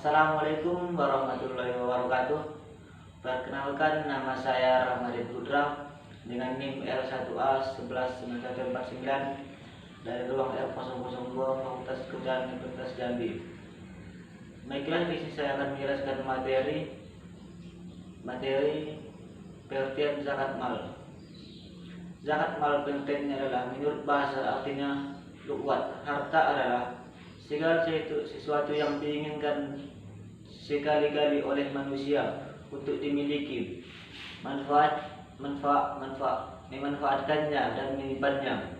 Assalamualaikum warahmatullahi wabarakatuh. Perkenalkan, nama saya Ramadhan Putra dengan NIM L1A119149 dari ruang F002 Fakultas Kedokteran Universitas Jambi. Baiklah, di sini saya akan menjelaskan materi pengertian zakat mal. Zakat mal pengertiannya adalah, menurut bahasa artinya luwat. Harta adalah segala sesuatu yang diinginkan sekali-kali oleh manusia untuk dimiliki, memanfaatkannya dan menyimpannya.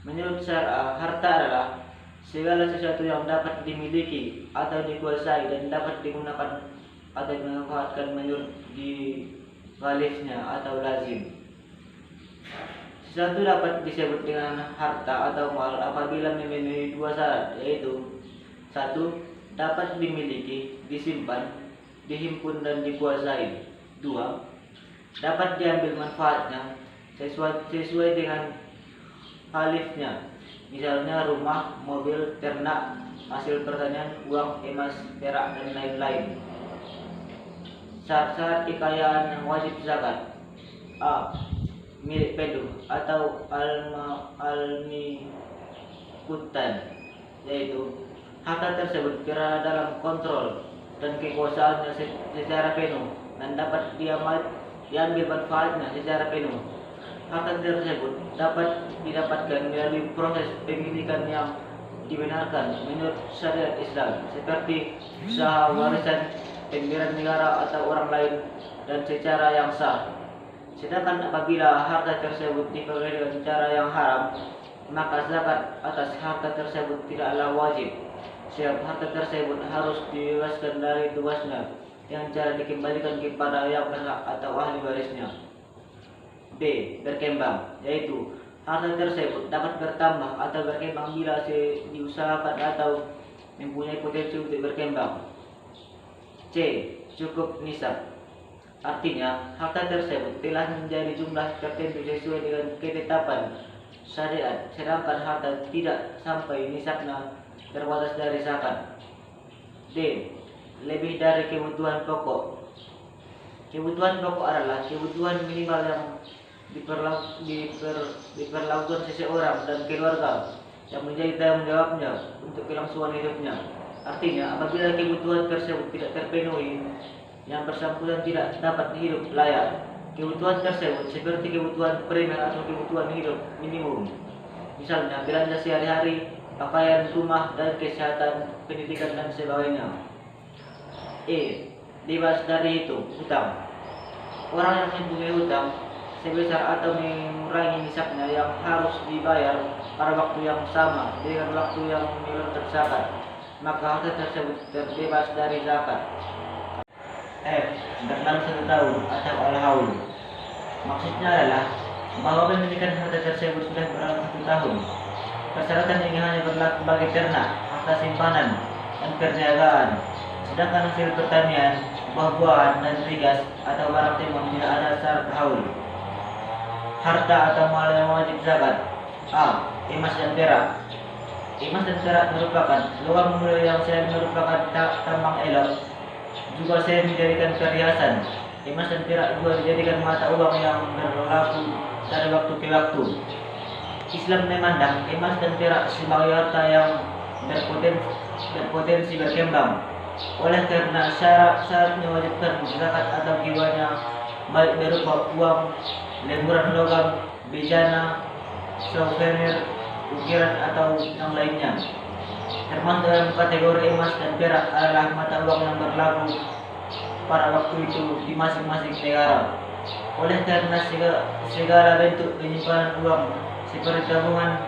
Menurut syariah, harta adalah segala sesuatu yang dapat dimiliki atau dikuasai dan dapat digunakan atau dimanfaatkan menurut diwarisnya atau lazim. Sesuatu dapat disebut dengan harta atau mal apabila memenuhi dua syarat, yaitu: 1. Dapat dimiliki, disimpan, dihimpun dan dikuasai. 2. Dapat diambil manfaatnya sesuai dengan halifnya, misalnya rumah, mobil, ternak, hasil pertanian, uang, emas, perak dan lain-lain. Syarat-syarat kekayaan yang wajib zakat: A. Milik pedu atau almikutan, yaitu harta tersebut berada dalam kontrol dan kekuasaannya secara penuh dan dapat diambil manfaatnya secara penuh. Harta tersebut dapat didapatkan melalui proses pemilikan yang dibenarkan menurut syariat Islam, seperti usaha, warisan, pemberian negara atau orang lain, dan secara yang sah. Sedangkan apabila harta tersebut diperoleh dengan cara yang haram, maka zakat atas harta tersebut tidaklah wajib, sebab harta tersebut harus dibebaskan dari tugasnya yang cara dikembalikan kepada yang berhak atau ahli warisnya. B. Berkembang, yaitu harta tersebut dapat bertambah atau berkembang bila diusahakan atau mempunyai potensi untuk berkembang. C. Cukup nisab, artinya harta tersebut telah menjadi jumlah tertentu sesuai dengan ketetapan syariat, sedangkan harta tidak sampai nisabnya terbatas dari zakat. D. Lebih dari kebutuhan pokok. Kebutuhan pokok adalah kebutuhan minimal yang diperlakukan seseorang dan keluarga yang menjadi tanggung jawabnya untuk kelangsungan hidupnya. Artinya, apabila kebutuhan tersebut tidak terpenuhi, yang bersangkutan tidak dapat hidup layak. Kebutuhan tersebut seperti kebutuhan primer atau kebutuhan hidup minimum, misalnya belanja sehari-hari, pakaian, rumah, dan kesehatan, pendidikan, dan sebagainya. E. Bebas dari itu, hutang. Orang yang mempunyai hutang sebesar atau mengurangi nisabnya yang harus dibayar pada waktu yang sama dengan waktu yang menurut zakat, maka harta tersebut terbebas dari zakat. F. Berlalu 1 tahun atau al-haul. Maksudnya adalah bahwa pemilikan harta tersebut sudah berlalu 1 tahun. Persyaratan ini hanya berlaku bagi ternak, harta simpanan, dan perniagaan. Sedangkan hasil pertanian, buah-buahan, dan migas atau barang timbang tidak ada syarat haul. Harta atau mal yang wajib zakat. A. Emas dan perak. Emas dan perak merupakan logam mulia yang selain merupakan tambang elok, juga sering dijadikan perhiasan. Emas dan perak juga dijadikan mata uang yang berlaku dari waktu ke waktu. Islam memandang emas dan perak sebagai harta yang berpotensi berkembang. Oleh karena syarat mewajibkan zakat atau jiwanya, baik berupa uang, lemburan logam, bejana, souvenir, ukiran atau yang lainnya. Termasuk dalam kategori emas dan perak adalah mata uang yang berlaku pada waktu itu di masing-masing negara. Oleh karena segala bentuk penyimpanan uang seperti tabungan,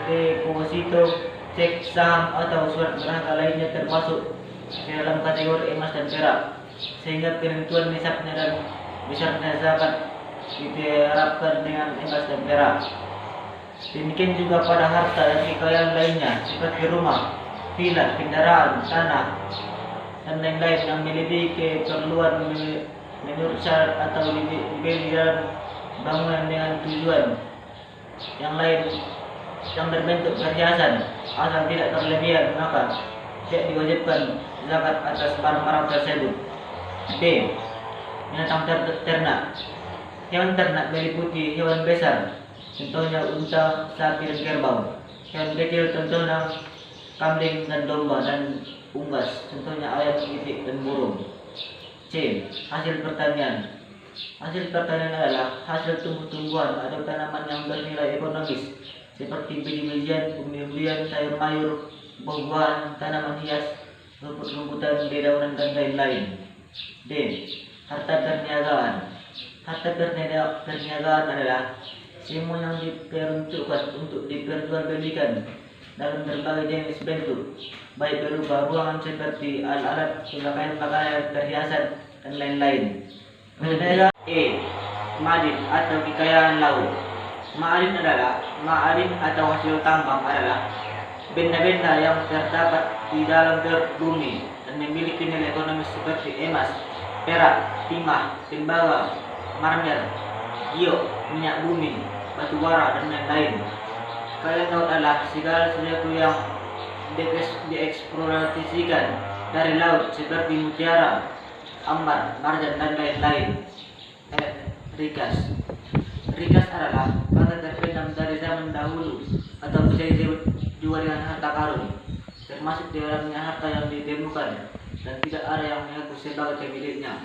deposito, cek, saham atau surat berharga lainnya termasuk di dalam kategori emas dan perak, sehingga penentuan nisabnya dan besarnya zakat diterapkan dengan emas dan perak. Demikian juga pada harta dan kekayaan lainnya seperti rumah, villa, kendaraan, tanah, dan lain-lain yang melebihi keperluan menurut syarat atau dibeli dalam bangunan dengan tujuan yang lain yang berbentuk perhiasan, asal tidak berlebihan, maka tidak diwajibkan zakat atas barang-barang tersebut. B. Binatang ternak. Hewan ternak meliputi hewan besar, contohnya unta, sapi, dan kerbau. Hewan kecil contohnya kambing dan domba dan unggas, contohnya ayam, itik, dan burung. C. Hasil pertanian. Hasil pertanian adalah hasil tumbuh-tumbuhan atau tanaman yang bernilai ekonomis seperti biji-bijian, umbi-umbian, sayur mayur, buah-buahan, tanaman hias, rumput-rumputan, dedaunan, dan lain-lain. D. Harta perniagaan. Harta perniagaan adalah semua yang diperuntukkan untuk diperjualbelikan dalam berbagai jenis bentuk, baik berupa ruangan seperti alat-alat, pakaian-pakaian, perhiasan, dan lain-lain. E. Ma'adin atau kekayaan laut. Ma'adin atau hasil tambang adalah benda-benda yang terdapat di dalam bumi dan memiliki nilai ekonomis seperti emas, perak, timah, tembaga, marmer, giok, minyak bumi, batu bara, dan lain-lain. Kekayaan laut adalah segala sesuatu yang dieksploitasikan dari laut seperti mutiara, ambar, marjan, dan lain-lain. Rikas adalah kata terpendam dari zaman dahulu atau bisa disebut juga dengan harta karun, termasuk di dalamnya harta yang ditemukan dan tidak ada yang mengaku sebagai pemiliknya.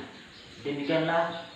Demikianlah